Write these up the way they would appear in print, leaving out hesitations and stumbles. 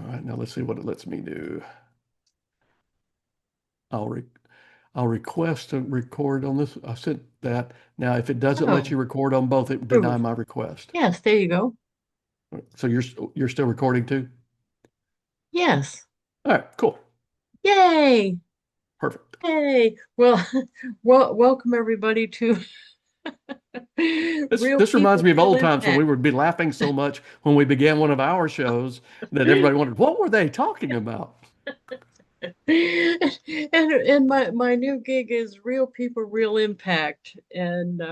All right, now let's see what it lets me do. I'll re I'll request to record on this. I sent that. Now, if it doesn't let Oh, you record on both, it deny proof. my request. Yes, there you go. So you're still recording too? Yes. All right, cool. Yay. Perfect. Yay. Well, welcome everybody to This Real this reminds People, me of Real old times when we Impact. would be laughing so much when we began one of our shows that everybody wondered, what were they talking about? And my new gig is Real People, Real Impact. And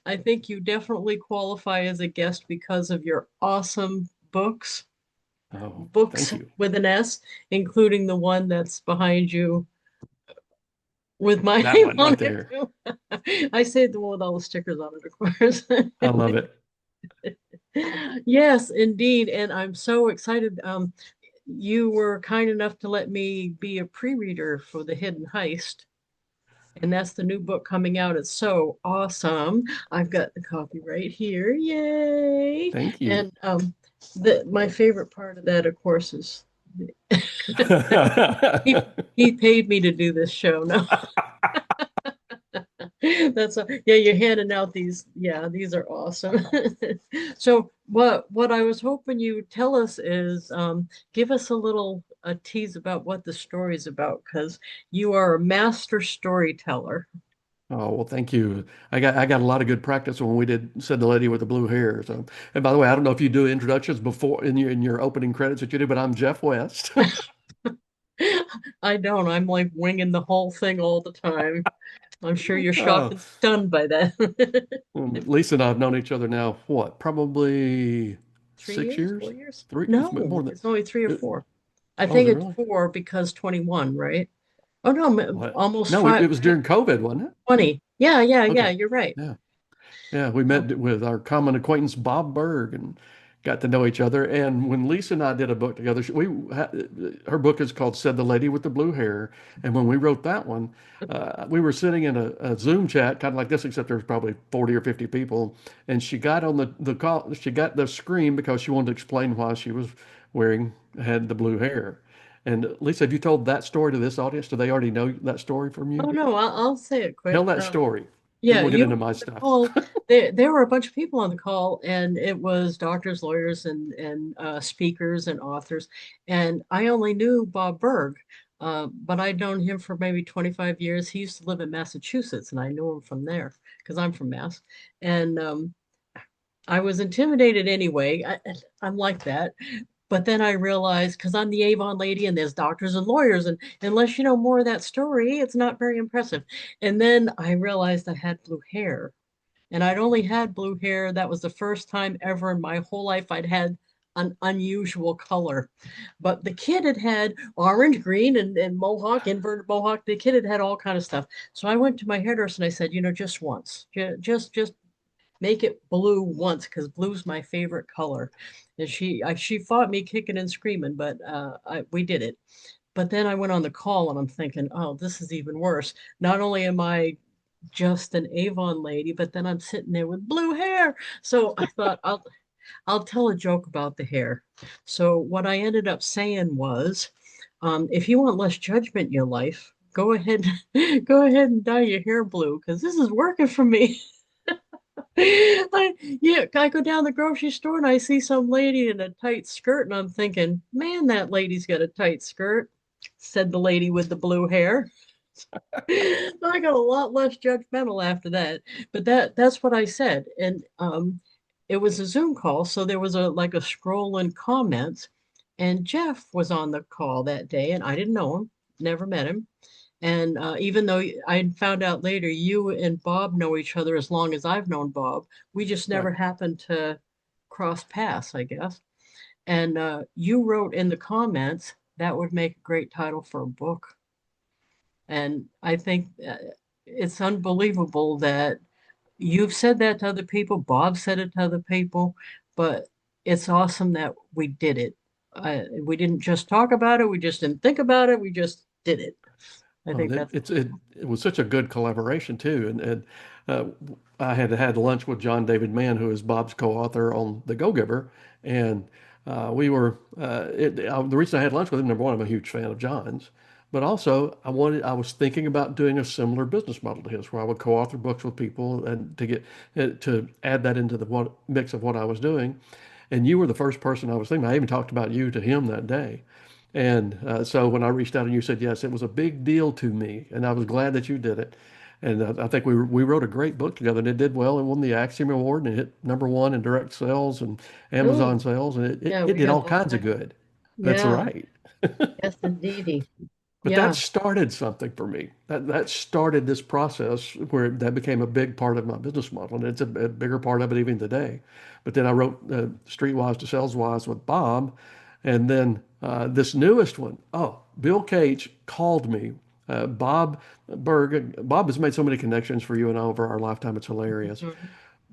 I think you definitely qualify as a guest because of your awesome books, Oh, books thank you. with an S, including the one that's behind you with my That name one on right it there. too. I saved the one with all the stickers on it, of course. I love it. Yes, indeed. And I'm so excited. You were kind enough to let me be a pre-reader for The Hidden Heist. And that's the new book coming out. It's so awesome. I've got the copy right here. Yay. Thank you. And my favorite part of that, of course, is he paid me to do this show. No. Yeah, you're handing out these. Yeah, these are awesome. So what I was hoping you tell us is give us a tease about what the story is about because you are a master storyteller. Oh, well, thank you. I got a lot of good practice when we did Said the Lady with the Blue Hair. So, and by the way, I don't know if you do introductions before in your opening credits that you do, but I'm Jeff West. I don't. I'm like winging the whole thing all the time. I'm sure you're shocked Oh, and stunned by that. Lisa and I have known each other now, what, probably 3 years, six years? 4 years? Three, it's No, more than, it's only three or uh, four. I oh, is think it it's really? four because 21, right? Oh no, What? almost No, it five, was during COVID, wasn't it? 20. Yeah, yeah, yeah, Okay. you're right. Yeah. Yeah, we Oh, met with our common acquaintance Bob Berg and got to know each other. And when Lisa and I did a book together, her book is called "Said the Lady with the Blue Hair." And when we wrote that one, we were sitting in a Zoom chat, kind of like this, except there was probably 40 or 50 people. And she got on the call, she got the screen because she wanted to explain why she was had the blue hair. And Lisa, have you told that story to this audience? Do they already know that story from you? oh no, I'll say it Tell quick. that story. Then Yeah, we'll get you into my were on the stuff. call. There were a bunch of people on the call, and it was doctors, lawyers, and speakers and authors. And I only knew Bob Berg, but I'd known him for maybe 25 years. He used to live in Massachusetts, and I knew him from there because I'm from Mass. And I was intimidated anyway. I'm like that. But then I realized, because I'm the Avon lady and there's doctors and lawyers, and unless you know more of that story, it's not very impressive. And then I realized I had blue hair. And I'd only had blue hair. That was the first time ever in my whole life I'd had an unusual color. But the kid had had orange, green, and mohawk, inverted mohawk. The kid had had all kind of stuff. So I went to my hairdresser and I said, just once, just make it blue once because blue's my favorite color. And she fought me kicking and screaming, but we did it. But then I went on the call and I'm thinking, oh, this is even worse. Not only am I just an Avon lady, but then I'm sitting there with blue hair. So I thought I'll tell a joke about the hair. So what I ended up saying was, if you want less judgment in your life, go ahead, go ahead and dye your hair blue because this is working for me. I go down the grocery store and I see some lady in a tight skirt, and I'm thinking, man, that lady's got a tight skirt, said the lady with the blue hair. I got a lot less judgmental after that. But that's what I said. And it was a Zoom call, so there was a scroll in comments, and Jeff was on the call that day, and I didn't know him, never met him. And even though I found out later you and Bob know each other as long as I've known Bob, we just Right. never happened to cross paths, I guess. And you wrote in the comments that would make a great title for a book. And I think it's unbelievable that you've said that to other people, Bob said it to other people, but it's awesome that we did it. We didn't just talk about it, we just didn't think about it, we just did it. I Oh, think that's it was such a good collaboration too, and uh, I had lunch with John David Mann, who is Bob's co-author on The Go-Giver, and The reason I had lunch with him, number one, I'm a huge fan of John's, but also I was thinking about doing a similar business model to his, where I would co-author books with people and to add that into the mix of what I was doing. And you were the first person I was thinking. I even talked about you to him that day. And so when I reached out and you said yes, it was a big deal to me, and I was glad that you did it. And I think we wrote a great book together, and it did well. It won the Axiom Award, and it hit number one in direct sales and Amazon Oh, sales, and yeah, it we did got all all kinds of that. good. That's Yeah, right. yes, indeedy. But that Yeah. started something for me. That started this process where that became a big part of my business model, and it's a bigger part of it even today. But then I wrote Streetwise to Saleswise with Bob, and then this newest one. Oh, Bill Cates called me. Bob Berg. Bob has made so many connections for you and I over our lifetime. It's hilarious. Mhm.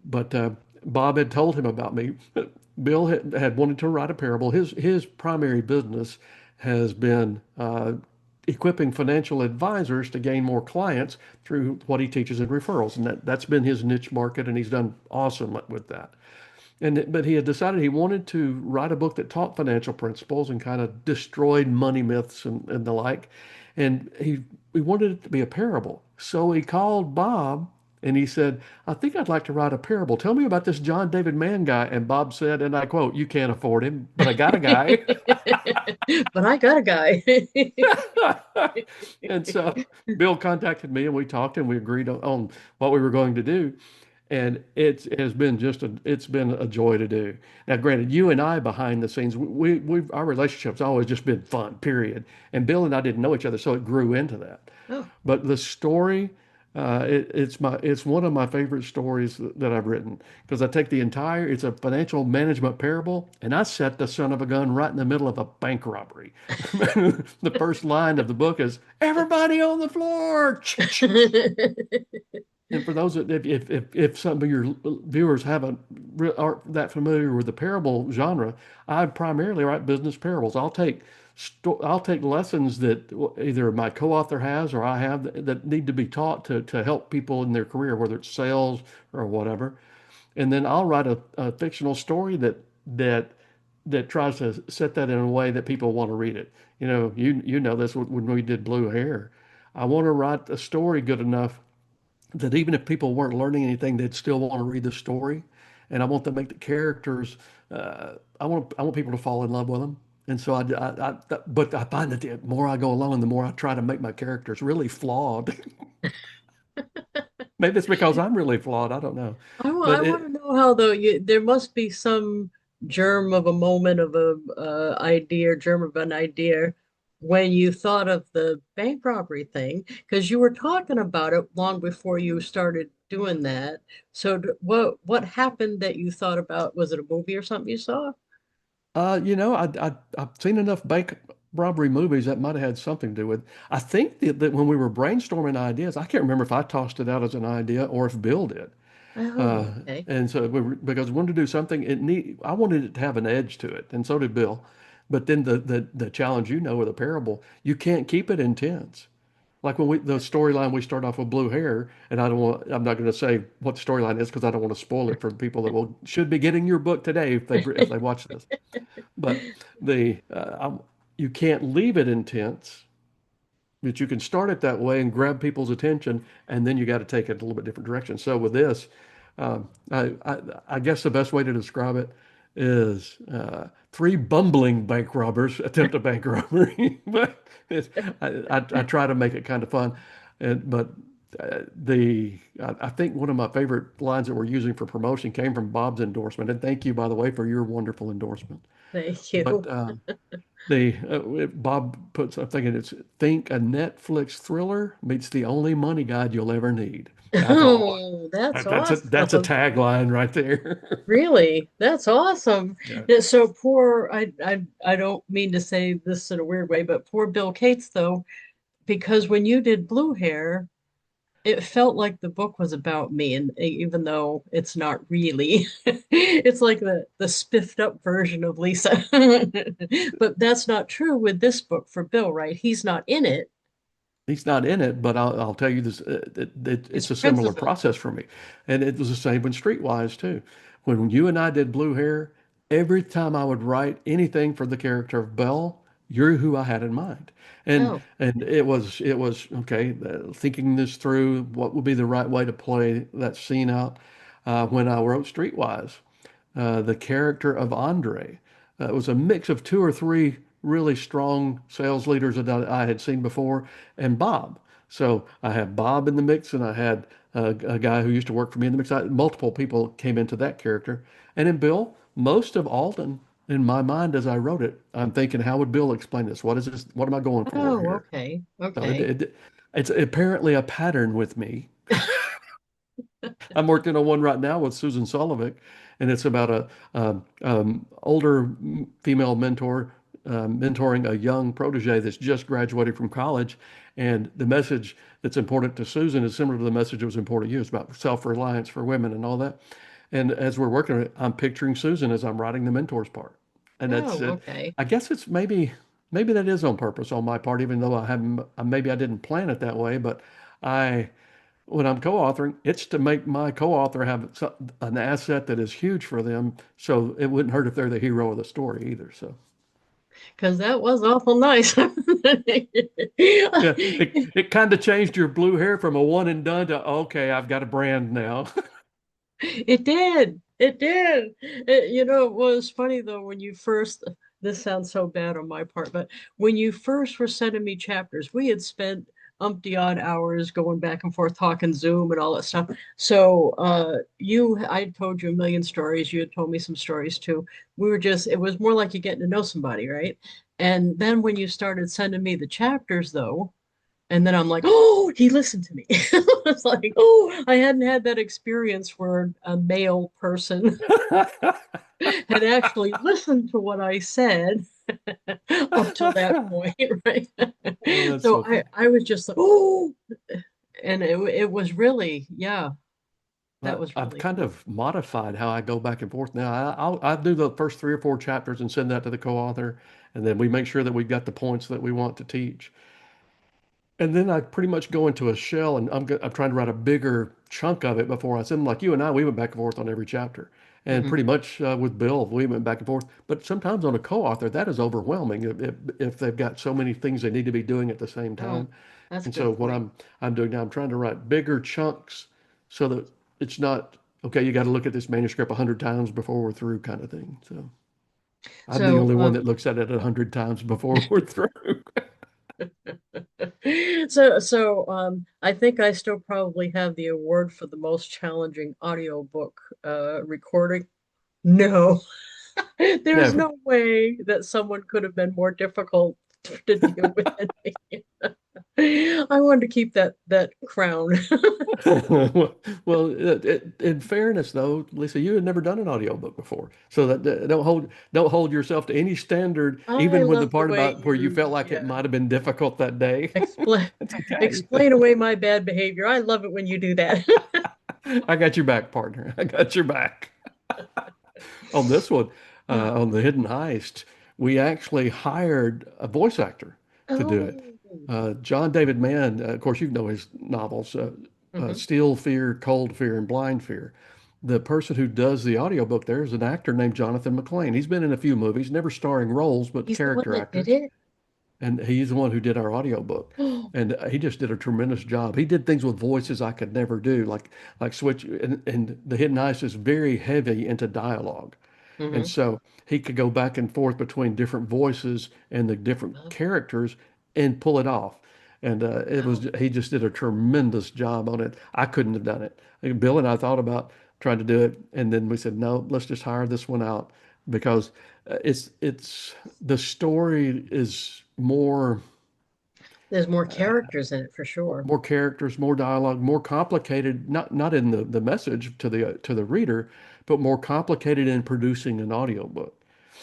But Bob had told him about me. Bill had wanted to write a parable. His primary business has been equipping financial advisors to gain more clients through what he teaches in referrals, and that's been his niche market, and he's done awesome with that. But he had decided he wanted to write a book that taught financial principles and kind of destroyed money myths and the like. And he wanted it to be a parable. So he called Bob and he said, I think I'd like to write a parable. Tell me about this John David Mann guy. And Bob said, and I quote, you can't afford him, but I got a guy. But I got a guy. And so Bill contacted me and we talked and we agreed on what we were going to do. And it has been it's been a joy to do. Now, granted, you and I behind the scenes, our relationship's always just been fun, period. And Bill and I didn't know each other, so it grew into that. Oh, But the story, it's one of my favorite stories that I've written because I take it's a financial management parable, and I set the son of a gun right in the middle of a bank robbery. The first line of the book is "Everybody on the floor." And for those that if some of your viewers aren't that familiar with the parable genre, I primarily write business parables. I'll take lessons that either my co-author has or I have that need to be taught to help people in their career, whether it's sales or whatever. And then I'll write a fictional story that that tries to set that in a way that people want to read it. You know this when we did Blue Hair. I want to write a story good enough that even if people weren't learning anything, they'd still want to read the story. And I want to make the characters. I want people to fall in love with them. And so but I find that the more I go along, the more I try to make my characters really flawed. Maybe it's because I'm really flawed. I don't know, I but want to it. know how though there must be some germ of a moment of a idea, germ of an idea when you thought of the bank robbery thing, because you were talking about it long before you started doing that. So what happened that you thought about? Was it a movie or something you saw? I've seen enough bank robbery movies that might have had something to do with. I think that when we were brainstorming ideas, I can't remember if I tossed it out as an idea or if Bill did. Oh, okay. And so because we wanted to do something, I wanted it to have an edge to it, and so did Bill. But then the challenge, with a parable, you can't keep it intense. Like when the storyline we start off with blue hair, and I'm not going to say what the storyline is because I don't want to spoil it for the people that should be getting your book today if they watch this. But you can't leave it intense, but you can start it that way and grab people's attention, and then you got to take it a little bit different direction. So with this, I guess the best way to describe it is three bumbling bank robbers attempt a bank robbery, but I try to make it kind of fun, but I think one of my favorite lines that we're using for promotion came from Bob's endorsement, and thank you, by the way, for your wonderful endorsement. Thank But you. Bob puts, I'm thinking it's think a Netflix thriller meets the only money guide you'll ever need. I thought, well, Oh, that's that's a awesome. tagline right there. Really? That's awesome. Yeah. Yeah, so poor, I don't mean to say this in a weird way, but poor Bill Cates though, because when you did Blue Hair, it felt like the book was about me, and even though it's not really, it's like the spiffed up version of Lisa. But that's not true with this book for Bill, right? He's not in it. He's not in it, but I'll tell you this: His it's a similar principal. process for me, and it was the same with Streetwise too. When you and I did Blue Hair, every time I would write anything for the character of Belle, you're who I had in mind. Oh, And it was okay, thinking this through, what would be the right way to play that scene out. When I wrote Streetwise, the character of Andre. It was a mix of two or three really strong sales leaders that I had seen before, and Bob. So I had Bob in the mix, and I had a guy who used to work for me in the mix. Multiple people came into that character. And in Bill, most of Alden, in my mind as I wrote it, I'm thinking, how would Bill explain this? What is this? What am I going for oh, here? okay, So okay. it's apparently a pattern with me. I'm working on one right now with Susan Solovic, and it's about a older female mentor mentoring a young protege that's just graduated from college. And the message that's important to Susan is similar to the message that was important to you. It's about self-reliance for women and all that. And as we're working on it, I'm picturing Susan as I'm writing the mentor's part. And that's Oh, it. okay. I guess it's maybe that is on purpose on my part, even though I haven't maybe I didn't plan it that way, but I when I'm co-authoring, it's to make my co-author have an asset that is huge for them, so it wouldn't hurt if they're the hero of the story either. So, Because that was awful nice. yeah, it kind of changed your blue hair from a one and done to okay, I've got a brand now. It did. It did. It was funny though when you first, this sounds so bad on my part, but when you first were sending me chapters, we had spent umpty odd hours going back and forth talking Zoom and all that stuff. So I told you a million stories. You had told me some stories too. It was more like you getting to know somebody, right? And then when you started sending me the chapters though, and then I'm like, oh, he listened to me. It's like, oh, I hadn't had that experience where a male person had actually listened to what I said up till that point, right? Oh, that's So so I, funny. I was just like, oh, and it was really, yeah, that was I've really kind fun. of modified how I go back and forth now. I'll do the first three or four chapters and send that to the co-author, and then we make sure that we've got the points that we want to teach. And then I pretty much go into a shell, and I'm trying to write a bigger chunk of it before I send them. Like you and I, we went back and forth on every chapter, and Mhm. pretty much with Bill, we went back and forth. But sometimes on a co-author, that is overwhelming if they've got so many things they need to be doing at the same Oh, time. that's a And so good what point. I'm doing now, I'm trying to write bigger chunks so that it's not okay. You got to look at this manuscript 100 times before we're through, kind of thing. So I'm the So, only one that looks at it 100 times before we're through. I think I still probably have the award for the most challenging audiobook recording. No, there's Never. no way that someone could have been more difficult to deal with than me. I wanted to keep that crown. Well, in fairness, though, Lisa, you had never done an audiobook before, so don't hold yourself to any standard, I even when the love the part way about where you felt like it yeah, might have been difficult that day. explain It's okay. explain away my bad behavior. I love it when you do that. I got your back, partner. I got your back. On this one, on the Hidden Heist, we actually hired a voice actor to do it. Oh. John David Mann, of course, you know his novels, Mhm. Steel Fear, Cold Fear, and Blind Fear. The person who does the audiobook there is an actor named Jonathan McLean. He's been in a few movies, never starring roles, but He's the one character that did actors. it. And he's the one who did our audiobook. And he just did a tremendous job. He did things with voices I could never do, like switch. And the Hidden Heist is very heavy into dialogue. And Hmm. so he could go back and forth between different voices and the different Oh, characters and pull it off. And wow. he just did a tremendous job on it. I couldn't have done it. And Bill and I thought about trying to do it, and then we said, no, let's just hire this one out because it's the story is There's more characters in it for sure. more characters, more dialogue, more complicated, not in the message to the reader, but more complicated in producing an audiobook.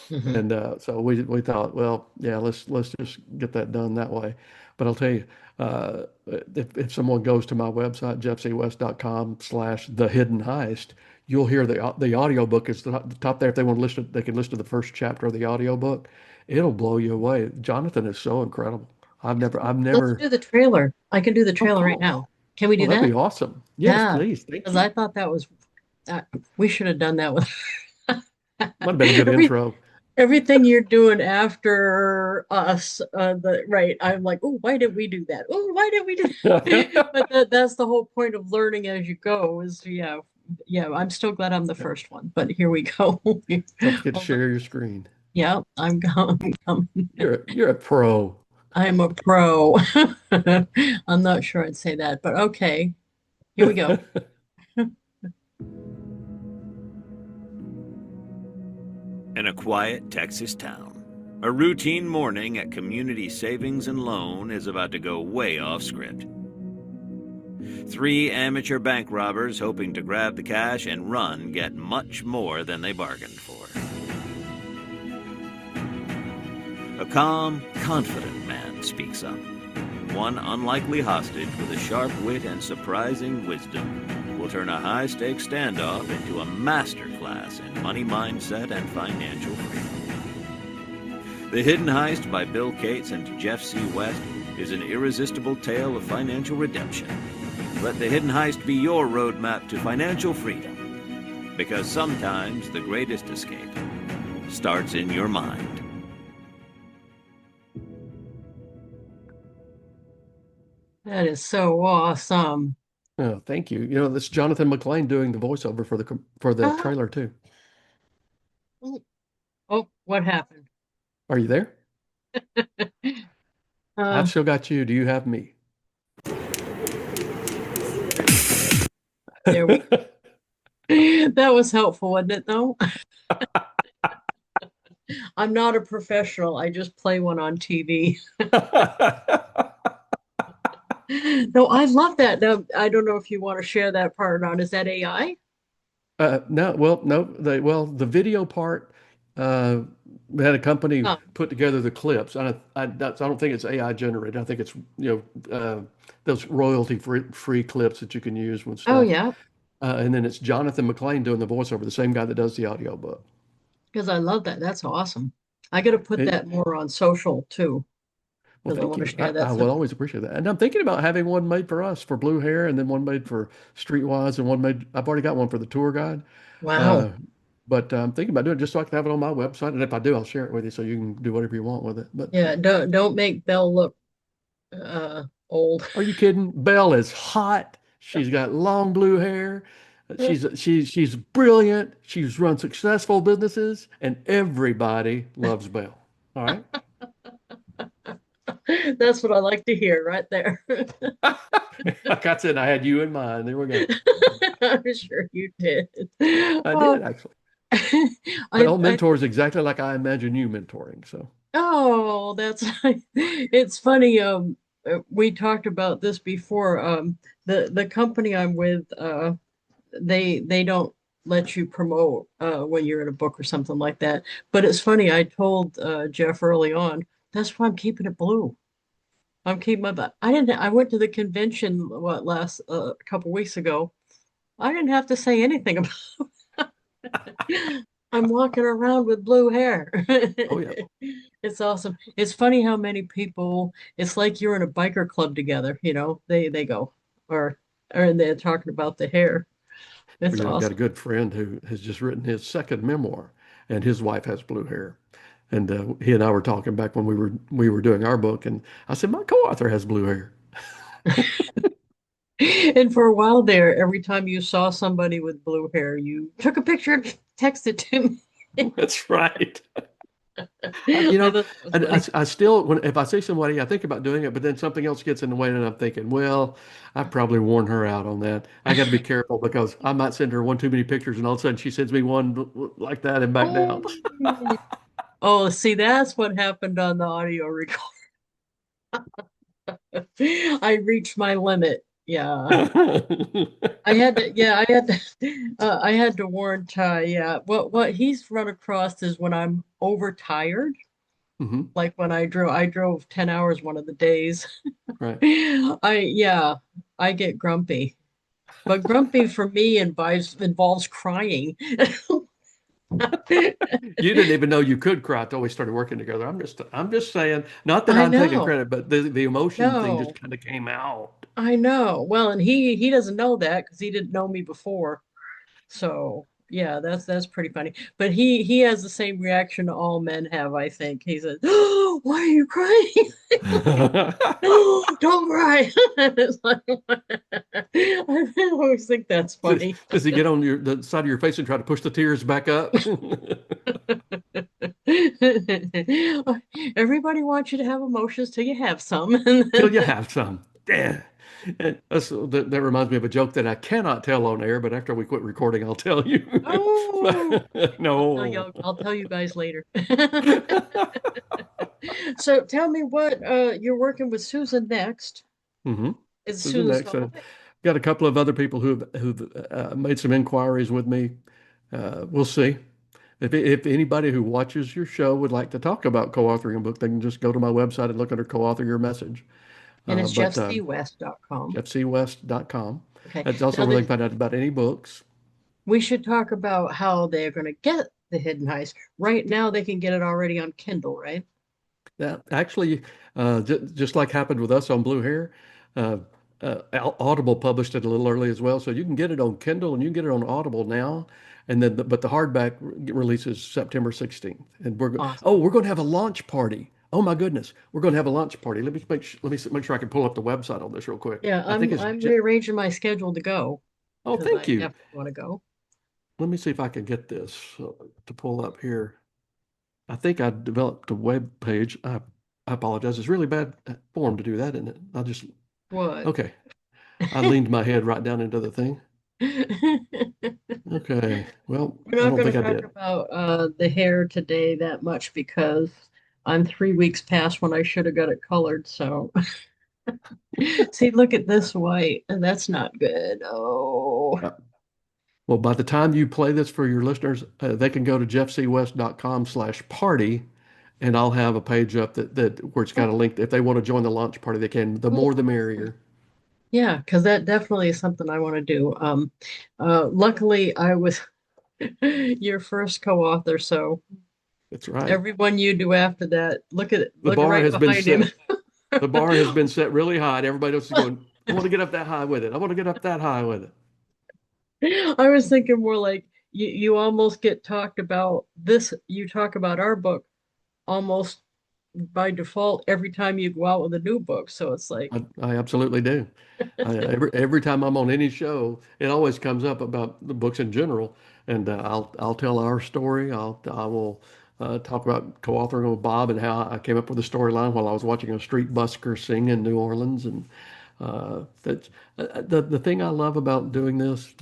Hmm. And so we thought, well, yeah, let's just get that done that way. But I'll tell you, uh, if someone goes to my website, jeffcwest.com/the hidden heist, you'll hear the audiobook is the top there. If they want to listen, they can listen to the first chapter of the audiobook. It'll blow you away. Jonathan is so incredible. I've Let's never. do the trailer. I can do the Oh, trailer right cool. now. Can we Well, do that'd be that? awesome. Yes, Yeah, please. Thank because I you. thought that was uh, we should have done that with. Might have been a good Every intro. everything you're doing after us, the right. I'm like, oh, why did we do that? Oh, why did we do that? But that's the whole point of learning as you go is yeah, yeah. I'm still glad I'm the first one, but here we go. Don't forget to Although, share your screen. yeah, I'm going. You're a pro. I'm a pro. I'm not sure I'd say that, but okay, here we go. In a quiet Texas town, a routine morning at Community Savings and Loan is about to go way off script. Three amateur bank robbers hoping to grab the cash and run get much more than they bargained for. A calm, confident man speaks up. One unlikely hostage with a sharp wit and surprising wisdom will turn a high-stakes standoff into a masterclass in money mindset and financial freedom. The Hidden Heist by Bill Cates and Jeff C. West is an irresistible tale of financial redemption. Let the Hidden Heist be your roadmap to financial freedom. Because sometimes the greatest escape starts in your mind. That is so awesome. Oh, thank you. You know, this Jonathan McLean doing the voiceover for the Ah, trailer too. oh, what happened? Are you there? I've Uh, still got you. Do you have me? there we That was helpful, wasn't it, though? I'm not a professional. I just play one on TV. No, I love that. Now, I don't know if you want to share that part on. Is that AI? No, well, no, the video part, we had a company Oh, put together the clips. I don't think it's AI generated. I think it's, those royalty free clips that you can use with oh stuff. yeah, And then it's Jonathan McLean doing the voiceover, the same guy that does the audiobook. because I love that. That's awesome. I got to put It, that more on social too, well, because I thank want to you. share that I stuff. will always appreciate that. And I'm thinking about having one made for us for Blue Hair, and then one made for Streetwise, and one made. I've already got one for the tour guide. Wow. Uh, but I'm thinking about doing it just so I can have it on my website. And if I do, I'll share it with you so you can do whatever you want with it. But Yeah, don't make Belle look old. are you kidding? Belle is hot. She's got long blue hair. She's brilliant. She's run successful businesses, and everybody loves Belle. All right. That's what I like to hear right there. Like I said, I had you in mind. There we go. I'm sure you did. I Oh, did actually. I, Belle I mentors exactly like I imagine you mentoring. So, oh, that's it's funny. We talked about this before. The company I'm with, they don't let you promote when you're in a book or something like that. But it's funny. I told Jeff early on. That's why I'm keeping it blue. I'm keeping my. I didn't. I went to the convention what last a couple weeks ago. I didn't have to say anything about. I'm walking around with blue hair. oh yeah. It's awesome. It's funny how many people, it's like you're in a biker club together, they go or they're talking about the hair. It's Well, I've got a awesome. good friend who has just written his second memoir, and his wife has blue hair. And he and I were talking back when we were doing our book, and I said my co-author has blue hair. And for a while there, every time you saw somebody with blue hair, you took a picture and texted to me. That's right. I, I you know, thought that was I, funny. I still if I see somebody, I think about doing it, but then something else gets in the way, and I'm thinking, well, I probably worn her out on that. I got to be careful because I might send her one too many pictures, and all of a sudden she sends me one like that and back down. Oh, oh, see, that's what happened on the audio record. I reached my limit. Yeah. I had to, yeah, I had to warn Ty. Yeah, what he's run across is when I'm overtired, hmm like when I drove 10 hours one of the days. Right. Yeah, I get grumpy. But grumpy for me involves crying. You didn't even know you could cry until we started working together. I'm just saying, not that I I'm taking know. credit, but the emotion thing just No, kind of came out. I know. Well, and he doesn't know that because he didn't know me before. So. Yeah, that's pretty funny. But he has the same reaction all men have, I think. He says, "Oh, why are you crying? No, don't cry." It's like, I always think that's funny. Does he get on the side of your face and try to push the tears back up? Everybody wants you to have emotions till you have some. Till you have some. Yeah. That reminds me of a joke that I cannot tell on air, but after we quit recording, I'll tell you. Oh, No. I'll tell you guys later. So tell me what you're working with Susan next. hmm Is Susan Susan next. Sullivan? Got a couple of other people who've made some inquiries with me. We'll see. If anybody who watches your show would like to talk about co-authoring a book, they can just go to my website and look under co-author your message. And it's But jeffcwest.com. jeffcwest.com. Okay. That's also Now where they can find out about any books. we should talk about how they're going to get the Hidden Heist. Right now, they can get it already on Kindle, right? That actually, just like happened with us on Blue Hair, uh, Audible published it a little early as well, so you can get it on Kindle and you can get it on Audible now. And then, but the hardback releases September 16th, and Awesome. we're going to have a launch party. Oh my goodness, we're going to have a launch party. Let me make sure I can pull up the website on this real quick. Yeah, I think I'm rearranging my schedule to go oh, because I thank you. definitely want to go. Let me see if I can get this to pull up here. I think I developed a web page. I apologize. It's really bad form to do that, isn't it? What? Okay. I leaned my head right down into the thing. Okay. Well, We're I not don't going think to I talk did. about the hair today that much because I'm 3 weeks past when I should have got it colored. So, see, look at this white, and that's not good. Oh, Uh, Well, by the time you play this for your listeners, they can go to jeffcwest.com/party, and I'll have a page up that where it's got a link. If they want to join the launch party, they can. The more, the merrier. yeah, because that definitely is something I want to do. Luckily, I was your first co-author, so That's right. everyone you do after that, The look bar right has been behind him. set. The bar has been set really high, and everybody else is going, I want to get up that high with it. I want to get up that high with it. I was thinking more like you almost get talked about this. You talk about our book almost by default every time you go out with a new book. So it's like, I absolutely do. Every time I'm on any show, it always comes up about the books in general, and I'll tell our story. I will talk about co-authoring with Bob and how I came up with the storyline while I was watching a street busker sing in New Orleans, and that's the thing I love about doing this.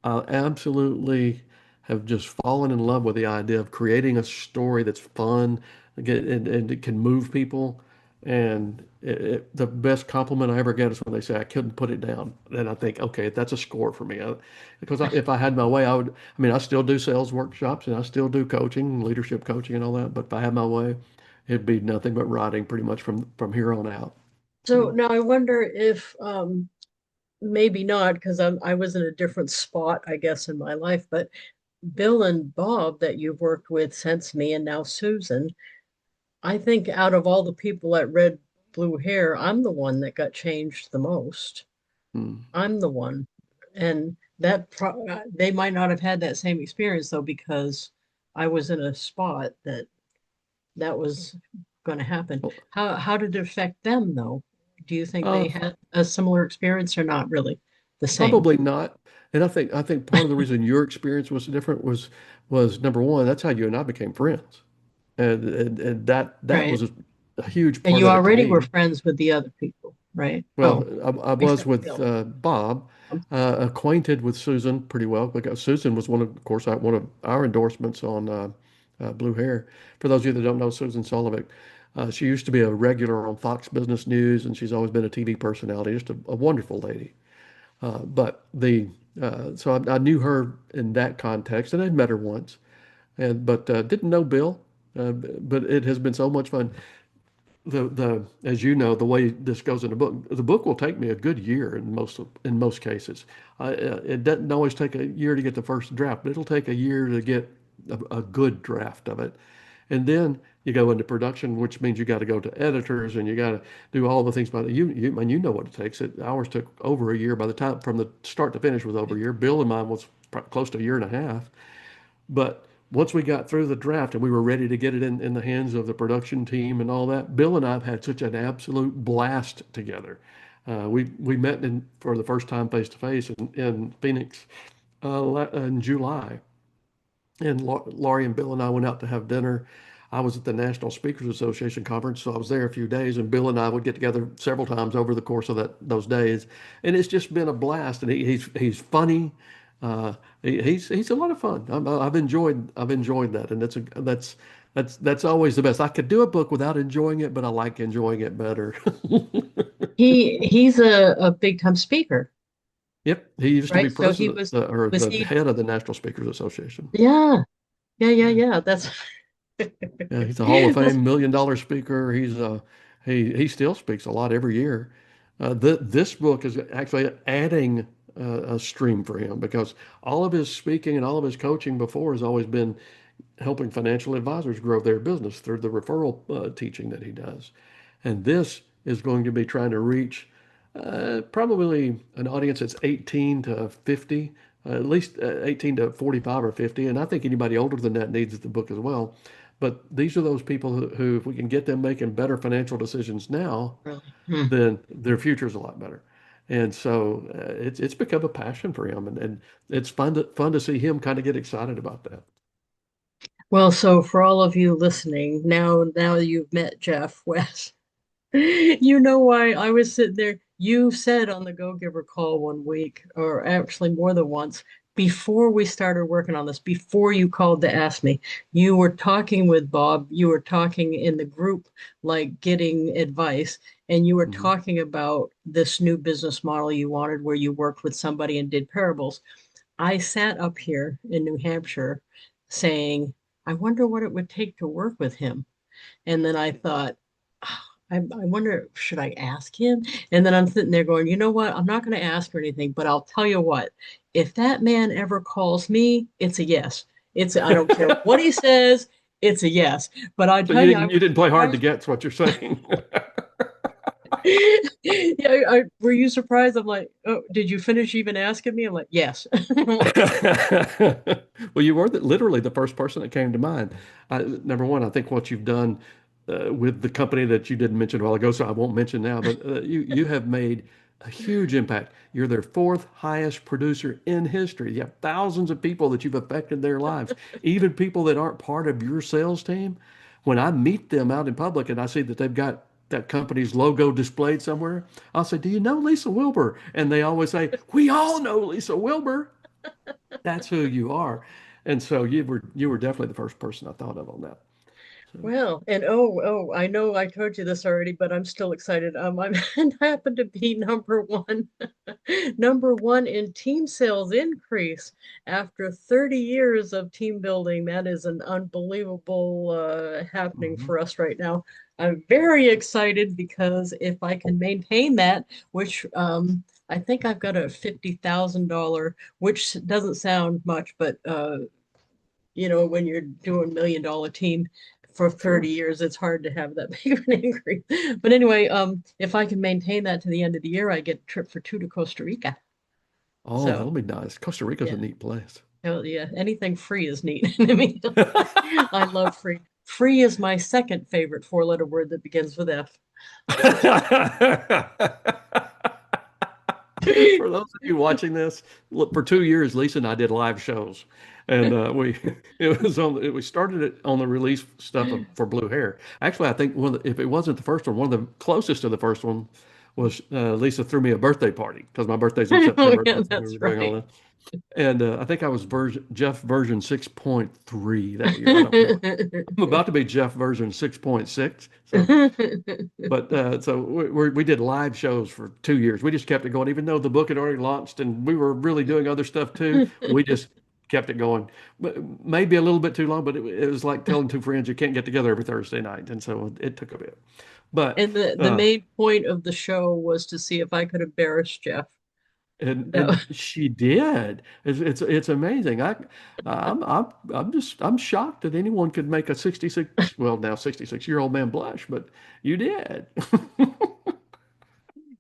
I absolutely have just fallen in love with the idea of creating a story that's fun and it can move people. And the best compliment I ever get is when they say, I couldn't put it down. And I think, okay, that's a score for me. If I had my way, I mean, I still do sales workshops and I still do coaching, leadership coaching and all that. But if I had my way, it'd be nothing but writing pretty much from here on out. so now I wonder if maybe not because I was in a different spot, I guess, in my life, but Bill and Bob that you've worked with since me and now Susan, I think out of all the people that read Blue Hair, I'm the one that got changed the most. Hmm. I'm the one. And they might not have had that same experience though, because I was in a spot that was going to happen. Well, How did it affect them though? Do you think uh, they had a similar experience or not really the same? Probably not. And I think part of the reason your experience was different was number one, that's how you and I became friends. And that Right. was a huge And part you of it to already were me. friends with the other people, right? Well, Oh, I was except with Bill. Bob, acquainted with Susan pretty well because Susan was one of our endorsements on Blue Hair. For those of you that don't know Susan Solovic, she used to be a regular on Fox Business News, and she's always been a TV personality. Just a wonderful lady. But the so I knew her in that context, and I'd met her once, and but didn't know Bill. But it has been so much fun. The as you know, the way this goes in the book will take me a good year in most cases. It doesn't always take a year to get the first draft, but it'll take a year to get a good draft of it. And then you go into production, which means you got to go to editors and you got to do all the things by the you and you know what it takes. Ours took over a year by the time from the start to finish was over a year. Bill and mine was close to a year and a half. But once we got through the draft and we were ready to get it in the hands of the production team and all that, Bill and I have had such an absolute blast together. We met for the first time face to face in Phoenix in July, and Laurie and Bill and I went out to have dinner. I was at the National Speakers Association conference, so I was there a few days, and Bill and I would get together several times over the course of those days, and it's just been a blast. And he's funny. He's a lot of fun. I've enjoyed that, and that's always the best. I could do a book without enjoying it, but I like enjoying it better. He's a big time speaker, Yep, he used to be right? So he president or was the he head of the National Speakers Association. yeah, Yeah. yeah. That's Yeah, he's a Hall of that's Fame $1 million speaker. He still speaks a lot every year. This book is actually adding a stream for him because all of his speaking and all of his coaching before has always been helping financial advisors grow their business through the referral teaching that he does. And this is going to be trying to reach probably an audience that's 18 to 50, at least 18 to 45 or 50. And I think anybody older than that needs the book as well. But these are those people who, if we can get them making better financial decisions now, really. then their future is a lot better. And so it's become a passion for him, and it's fun to see him kind of get excited about that. Well, so for all of you listening, now you've met Jeff West. You know why I was sitting there. You said on the Go Giver call one week, or actually more than once, before we started working on this, before you called to ask me, you were talking with Bob, you were talking in the group, like getting advice, and you were Mhm. talking about this new business model you wanted where you worked with somebody and did parables. I sat up here in New Hampshire saying, I wonder what it would take to work with him. And then I thought, "Ah, I wonder, should I ask him?" And then I'm sitting there going, you know what? I'm not going to ask or anything, but I'll tell you what, if that man ever calls me, it's a yes. I don't care what he says, it's a yes. But I So tell you, I you was didn't play hard to surprised. get, is what you're saying. Yeah, were you surprised? I'm like, oh, did you finish even asking me? I'm like, yes. Well, you were literally the first person that came to mind. Number one, I think what you've done with the company that you didn't mention a while ago, so I won't mention now, but you have made a huge impact. You're their fourth highest producer in history. You have thousands of people that you've affected their lives, even people that aren't part of your sales team. When I meet them out in public and I see that they've got that company's logo displayed somewhere, I'll say, "Do you know Lisa Wilbur?" And they always say, "We all know Lisa Wilbur." That's who you are. And so you were definitely the first person I thought of on that. So, Well, and I know I told you this already, but I'm still excited. I happen to be number one, number one in team sales increase after 30 years of team building. That is an unbelievable happening mhm. for us right now. I'm very excited because if I can maintain that, which I think I've got a $50,000, which doesn't sound much, but when you're doing $1 million team for 30 Sure. years, it's hard to have that big of an increase. But anyway, if I can maintain that to the end of the year, I get a trip for two to Costa Rica. Oh, So that'll be nice. Costa Rica's a yeah, neat place. hell yeah, anything free is neat. I mean, I love free. Free is my second favorite four-letter word that begins with F. For those of you watching this, look, for 2 years, Lisa and I did live shows, and we we started it on the release stuff for Blue Hair. Actually, I think if it wasn't the first one of the closest to the first one was Lisa threw me a birthday party because my birthday's in Oh September. yeah, That's when we that's were doing all right. that. And I think I was Jeff version 6.3 that year. I don't remember. I'm about to be Jeff version 6.6. So, but so we did live shows for 2 years. We just kept it going, even though the book had already launched and we were really doing other stuff too. We just kept it going. But maybe a little bit too long, but it was like telling two friends you can't get together every Thursday night, and so it took a bit. But And the uh, main point of the show was to see if I could embarrass Jeff. and she did. It's amazing. I'm shocked that anyone could make a 66, well, now 66-year-old man blush, but you did.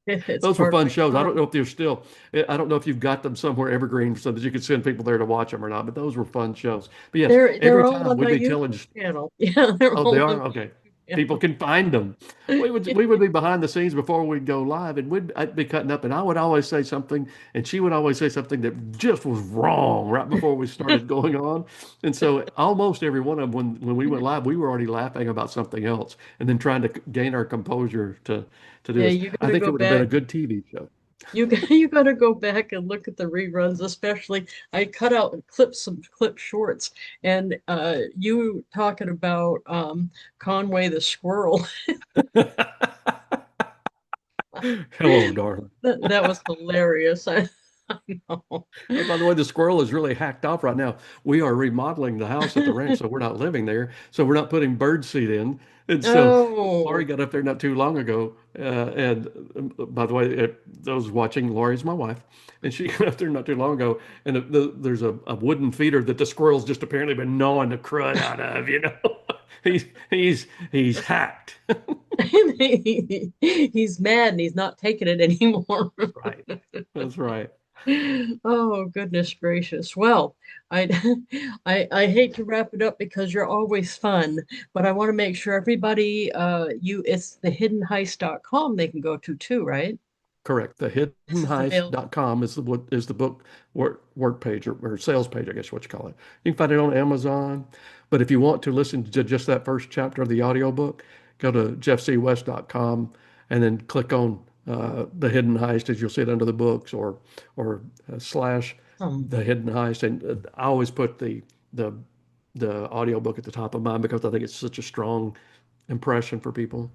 It's Those were part of fun the shows. I don't charm. know if they're still, I don't know if you've got them somewhere evergreen so that you could send people there to watch them or not, but those were fun shows. But yes, They're every all time on we'd my be YouTube telling, channel. Yeah, they're oh, all they on are? my Okay. YouTube People channel. can find them. We would be behind the scenes before we'd go live, and I'd be cutting up, and I would always say something, and she would always say something that just was wrong right before we started going on. And so almost every one of them, when we went live, we were already laughing about something else, and then trying to gain our composure to do Yeah, this. you I gotta think it go would have been a back. good TV show. You gotta go back and look at the reruns, especially I cut out and clipped some clip shorts, and you talking about Conway the squirrel. Hello, darling. That was hilarious. I know. Hey, by the way, the squirrel is really hacked off right now. We are remodeling the house at the ranch, so we're not living there. So we're not putting bird seed in. And so Lori Oh, got up there not too long ago. And by the way, those watching, Lori's my wife. And she got up there not too long ago. And there's a wooden feeder that the squirrel's just apparently been gnawing the crud out of, you know. He's hacked. he's mad and he's not taking it anymore. That's right. That's right. Oh, goodness gracious. Well, I, I hate to wrap it up because you're always fun, but I want to make sure everybody it's thehiddenheist.com they can go to too, right? Correct. This is available. Thehiddenheist.com is the book work page or sales page, I guess what you call it. You can find it on Amazon. But if you want to listen to just that first chapter of the audiobook, go to jeffcwest.com and then click on The Hidden Heist as you'll see it under the books or slash Um, The Hidden Heist. And I always put the the audiobook at the top of mine because I think it's such a strong impression for people.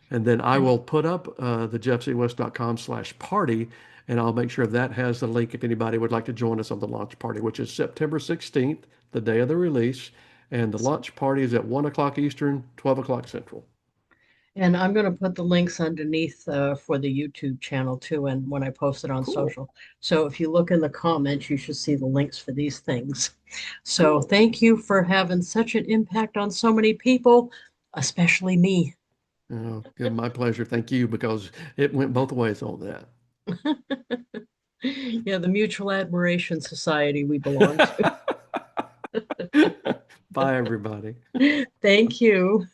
And then I and will put up the jeffcwest.com/party, and I'll make sure that has the link if anybody would like to join us on the launch party, which is September 16th, the day of the release. And the launch party is at 1 o'clock Eastern, 12 o'clock Central. and I'm going to put the links underneath for the YouTube channel too, and when I post it on Cool, social. So if you look in the comments, you should see the links for these things. So cool. thank you for having such an impact on so many people, especially me. Oh, yeah, my pleasure. Thank you, because it went both ways on Yeah, the Mutual Admiration Society we belong that. Bye, everybody. to. Thank you.